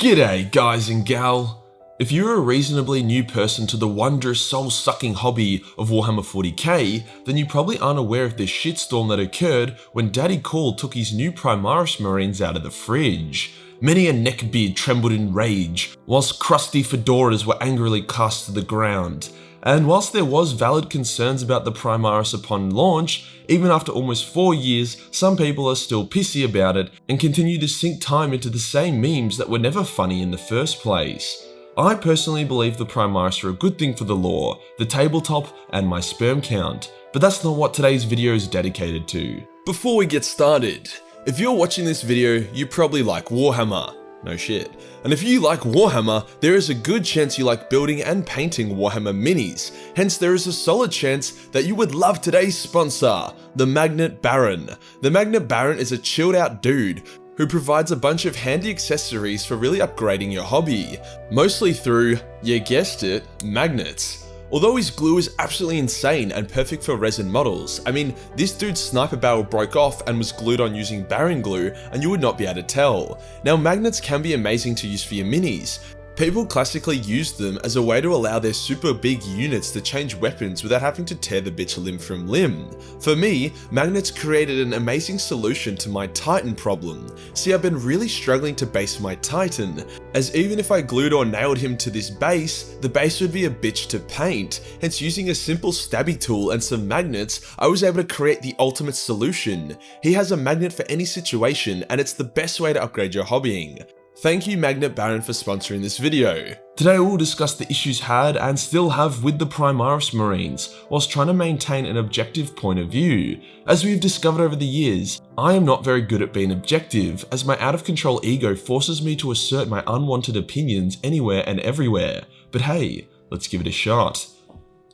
G'day guys and gal. If you're a reasonably new person to the wondrous soul-sucking hobby of Warhammer 40k, then you probably aren't aware of this shitstorm that occurred when Daddy Cool took his new Primaris Marines out of the fridge. Many a neckbeard trembled in rage, whilst crusty fedoras were angrily cast to the ground. And whilst there was valid concerns about the Primaris upon launch, even after almost 4 years, some people are still pissy about it and continue to sink time into the same memes that were never funny in the first place. I personally believe the Primaris are a good thing for the lore, the tabletop, and my sperm count, but that's not what today's video is dedicated to. Before we get started, if you're watching this video, you probably like Warhammer. No shit. And if you like Warhammer, there is a good chance you like building and painting Warhammer minis. Hence, there is a solid chance that you would love today's sponsor, the Magnet Baron. The Magnet Baron is a chilled out dude who provides a bunch of handy accessories for really upgrading your hobby, mostly through, you guessed it, magnets. Although his glue is absolutely insane and perfect for resin models, I mean, this dude's sniper barrel broke off and was glued on using Baron glue and you would not be able to tell. Now magnets can be amazing to use for your minis. People classically used them as a way to allow their super big units to change weapons without having to tear the bitch limb from limb. For me, magnets created an amazing solution to my Titan problem. See, I've been really struggling to base my Titan, as even if I glued or nailed him to this base, the base would be a bitch to paint. Hence, using a simple stabby tool and some magnets, I was able to create the ultimate solution. He has a magnet for any situation, and it's the best way to upgrade your hobbying. Thank you Magnet Baron for sponsoring this video. Today we'll discuss the issues had and still have with the Primaris Marines, whilst trying to maintain an objective point of view. As we've discovered over the years, I am not very good at being objective, as my out of control ego forces me to assert my unwanted opinions anywhere and everywhere. But hey, let's give it a shot.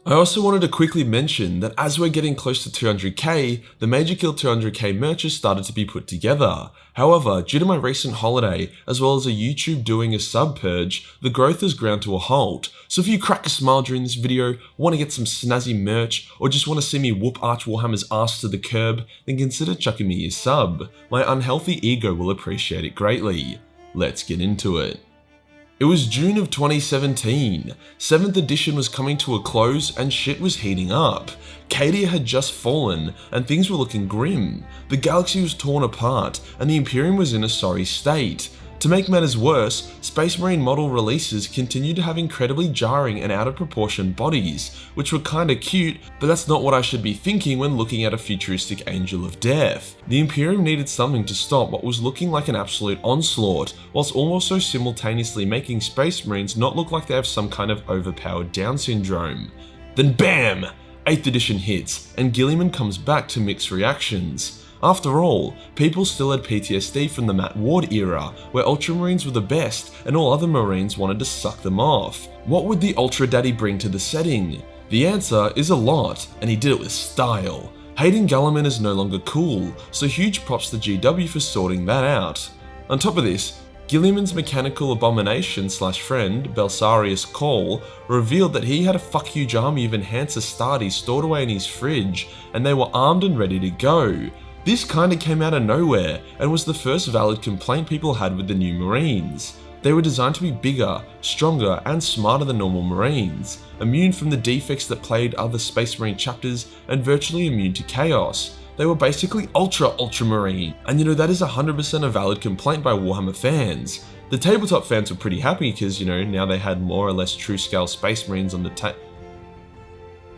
I also wanted to quickly mention that as we're getting close to 200k, the Majorkill 200k merch has started to be put together. However, due to my recent holiday, as well as a YouTube doing a sub purge, the growth has ground to a halt. So if you crack a smile during this video, want to get some snazzy merch, or just want to see me whoop Arch Warhammer's ass to the curb, then consider chucking me a sub. My unhealthy ego will appreciate it greatly. Let's get into it. It was June of 2017, 7th edition was coming to a close and shit was heating up. Cadia had just fallen and things were looking grim. The galaxy was torn apart and the Imperium was in a sorry state. To make matters worse, Space Marine model releases continued to have incredibly jarring and out of proportion bodies, which were kinda cute, but that's not what I should be thinking when looking at a futuristic Angel of Death. The Imperium needed something to stop what was looking like an absolute onslaught, whilst also simultaneously making Space Marines not look like they have some kind of overpowered Down syndrome. Then BAM! 8th edition hits, and Guilliman comes back to mixed reactions. After all, people still had PTSD from the Matt Ward era, where Ultramarines were the best and all other Marines wanted to suck them off. What would the Ultra Daddy bring to the setting? The answer is a lot, and he did it with style. Hating Guilliman is no longer cool, so huge props to GW for sorting that out. On top of this, Guilliman's mechanical abomination slash friend, Belsarius Cole, revealed that he had a fuck huge army of enhanced Astartes stored away in his fridge, and they were armed and ready to go. This kinda came out of nowhere and was the first valid complaint people had with the new Marines. They were designed to be bigger, stronger, and smarter than normal Marines, immune from the defects that plagued other Space Marine chapters and virtually immune to chaos. They were basically Ultramarine, and that is 100% a valid complaint by Warhammer fans. The tabletop fans were pretty happy because, now they had more or less true scale Space Marines on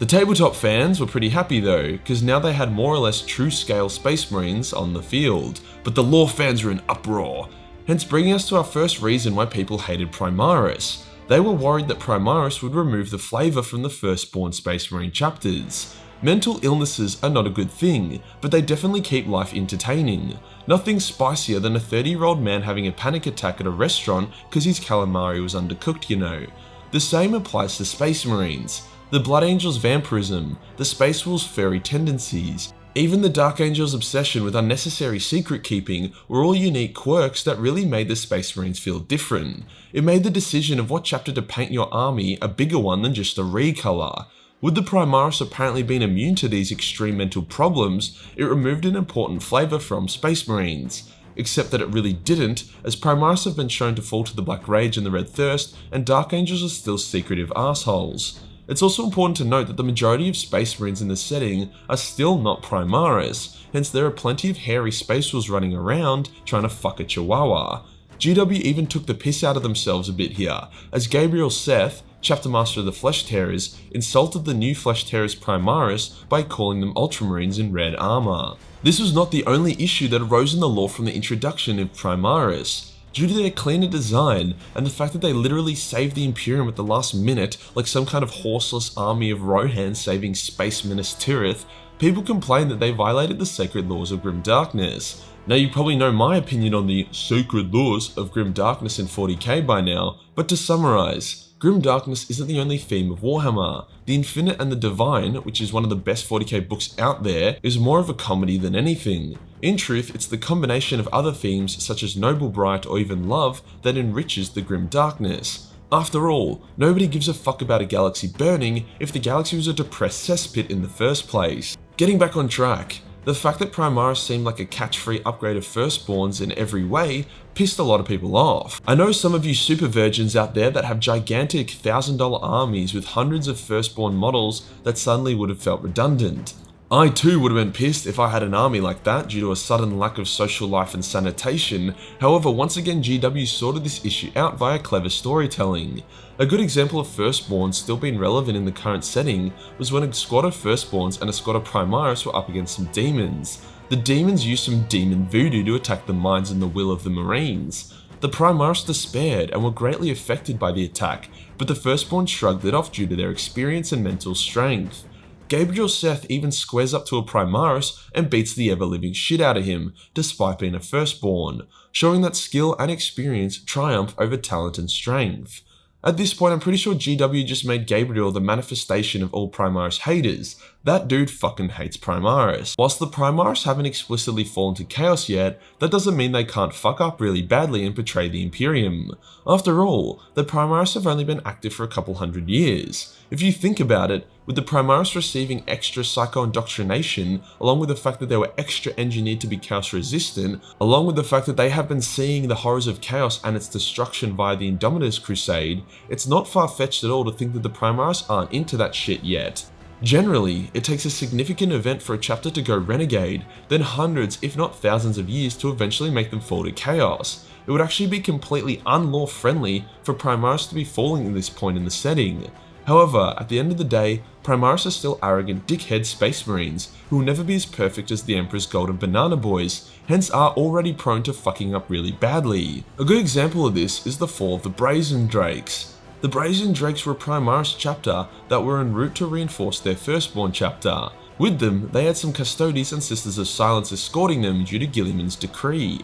The tabletop fans were pretty happy though, because now they had more or less true scale Space Marines on the field, but the lore fans were in uproar, hence bringing us to our first reason why people hated Primaris. They were worried that Primaris would remove the flavour from the Firstborn Space Marine chapters. Mental illnesses are not a good thing, but they definitely keep life entertaining. Nothing spicier than a 30-year-old man having a panic attack at a restaurant because his calamari was undercooked, The same applies to Space Marines. The Blood Angel's vampirism, the Space Wolf's furry tendencies, even the Dark Angel's obsession with unnecessary secret keeping were all unique quirks that really made the Space Marines feel different. It made the decision of what chapter to paint your army a bigger one than just a recolor. With the Primaris apparently being immune to these extreme mental problems, it removed an important flavour from Space Marines. except that it really didn't, as Primaris have been shown to fall to the Black Rage and the Red Thirst, and Dark Angels are still secretive assholes. It's also important to note that the majority of Space Marines in this setting are still not Primaris, hence there are plenty of hairy Space Wolves running around trying to fuck a Chihuahua. GW even took the piss out of themselves a bit here, as Gabriel Seth, Chapter Master of the Flesh Tearers, insulted the new Flesh Tearers Primaris by calling them Ultramarines in red armor. This was not the only issue that arose in the lore from the introduction of Primaris. Due to their cleaner design, and the fact that they literally saved the Imperium at the last minute like some kind of horseless army of Rohan saving Space Menace Tirith, people complained that they violated the sacred laws of Grim Darkness. Now you probably know my opinion on the sacred laws of Grim Darkness in 40k by now, but to summarise, Grim Darkness isn't the only theme of Warhammer. The Infinite and the Divine, which is one of the best 40k books out there, is more of a comedy than anything. In truth, it's the combination of other themes such as Noble Bright or even Love that enriches the Grim Darkness. After all, nobody gives a fuck about a galaxy burning if the galaxy was a depressed cesspit in the first place. Getting back on track, the fact that Primaris seemed like a catch-free upgrade of Firstborns in every way pissed a lot of people off. I know some of you super virgins out there that have gigantic $1,000 armies with hundreds of Firstborn models that suddenly would have felt redundant. I too would have been pissed if I had an army like that due to a sudden lack of social life and sanitation. However, once again GW sorted this issue out via clever storytelling. A good example of Firstborns still being relevant in the current setting was when a squad of Firstborns and a squad of Primaris were up against some demons. The demons used some demon voodoo to attack the minds and the will of the Marines. The Primaris despaired and were greatly affected by the attack, but the Firstborn shrugged it off due to their experience and mental strength. Gabriel Seth even squares up to a Primaris and beats the ever-living shit out of him, despite being a Firstborn, showing that skill and experience triumph over talent and strength. At this point, I'm pretty sure GW just made Gabriel the manifestation of all Primaris haters. That dude fucking hates Primaris. Whilst the Primaris haven't explicitly fallen to chaos yet, that doesn't mean they can't fuck up really badly and betray the Imperium. After all, the Primaris have only been active for a couple hundred years. If you think about it, with the Primaris receiving extra psycho-indoctrination, along with the fact that they were extra engineered to be chaos resistant, along with the fact that they have been seeing the horrors of chaos and its destruction via the Indomitus Crusade, it's not far-fetched at all to think that the Primaris aren't into that shit yet. Generally, it takes a significant event for a chapter to go renegade, then hundreds if not thousands of years to eventually make them fall to chaos. It would actually be completely unlaw friendly for Primaris to be falling at this point in the setting. However, at the end of the day, Primaris are still arrogant dickhead Space Marines who will never be as perfect as the Emperor's Golden Banana Boys, hence are already prone to fucking up really badly. A good example of this is the fall of the Brazen Drakes. The Brazen Drakes were a Primaris chapter that were en route to reinforce their Firstborn chapter. With them, they had some Custodes and Sisters of Silence escorting them due to Gilliman's decree.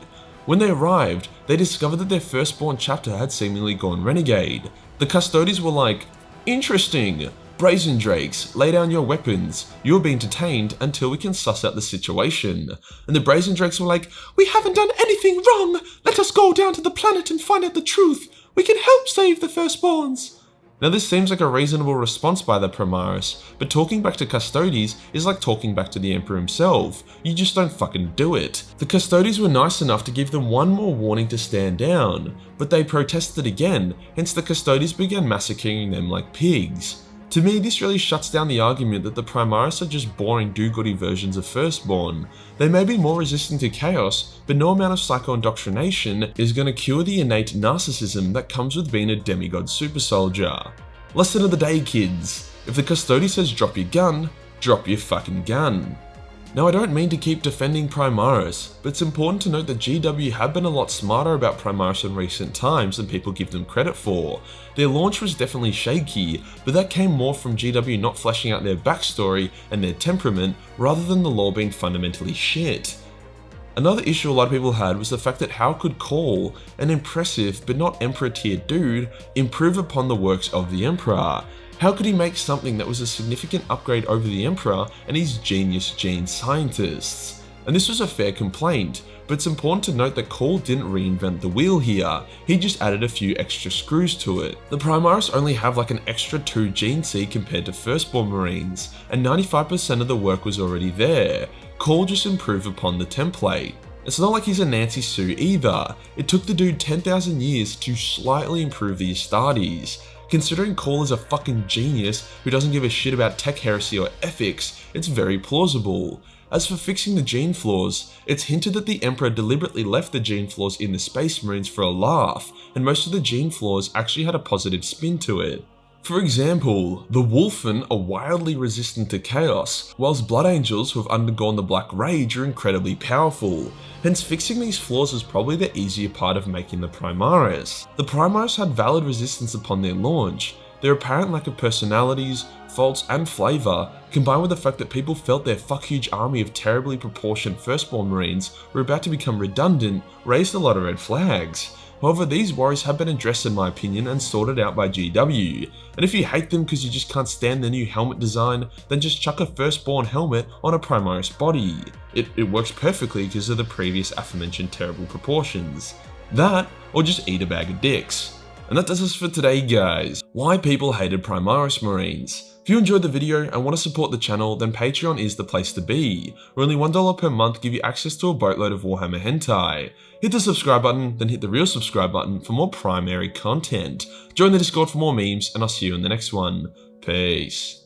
When they arrived, they discovered that their Firstborn chapter had seemingly gone renegade. The Custodes were like, "Interesting. Brazen Drakes, lay down your weapons. You're being detained until we can suss out the situation." And the Brazen Drakes were like, "We haven't done anything wrong. Let us go down to the planet and find out the truth. We can help save the Firstborns." Now this seems like a reasonable response by the Primaris, but talking back to Custodes is like talking back to the Emperor himself. You just don't fucking do it. The Custodes were nice enough to give them one more warning to stand down, but they protested again, hence the Custodes began massacring them like pigs. To me, this really shuts down the argument that the Primaris are just boring do-goody versions of Firstborn. They may be more resistant to chaos, but no amount of psycho-indoctrination is going to cure the innate narcissism that comes with being a demigod super soldier. Lesson of the day, kids. If the Custodes says drop your gun, drop your fucking gun. Now I don't mean to keep defending Primaris, but it's important to note that GW have been a lot smarter about Primaris in recent times than people give them credit for. Their launch was definitely shaky, but that came more from GW not fleshing out their backstory and their temperament rather than the lore being fundamentally shit. Another issue a lot of people had was the fact that how could Call, an impressive but not Emperor tier dude, improve upon the works of the Emperor? How could he make something that was a significant upgrade over the Emperor and his genius gene scientists? And this was a fair complaint, but it's important to note that Call didn't reinvent the wheel here, he just added a few extra screws to it. The Primaris only have like an extra 2 gene seed compared to Firstborn Marines, and 95% of the work was already there. Call just improved upon the template. It's not like he's a Nancy Sue either. It took the dude 10,000 years to slightly improve the Astartes. Considering Call is a fucking genius who doesn't give a shit about tech heresy or ethics, it's very plausible. As for fixing the gene flaws, it's hinted that the Emperor deliberately left the gene flaws in the Space Marines for a laugh, and most of the gene flaws actually had a positive spin to it. For example, the Wolfen are wildly resistant to chaos, whilst Blood Angels who have undergone the Black Rage are incredibly powerful. Hence fixing these flaws was probably the easier part of making the Primaris. The Primaris had valid resistance upon their launch. Their apparent lack of personalities, faults and flavour, combined with the fact that people felt their fuck-huge army of terribly proportioned Firstborn Marines were about to become redundant, raised a lot of red flags. However, these worries have been addressed in my opinion and sorted out by GW, and if you hate them because you just can't stand their new helmet design, then just chuck a Firstborn helmet on a Primaris body. It works perfectly because of the previous aforementioned terrible proportions. That, or just eat a bag of dicks. And that does us for today, guys. Why people hated Primaris Marines. If you enjoyed the video and want to support the channel, then Patreon is the place to be, where only $1 per month give you access to a boatload of Warhammer hentai. Hit the subscribe button, then hit the real subscribe button for more primary content. Join the Discord for more memes, and I'll see you in the next one. Peace.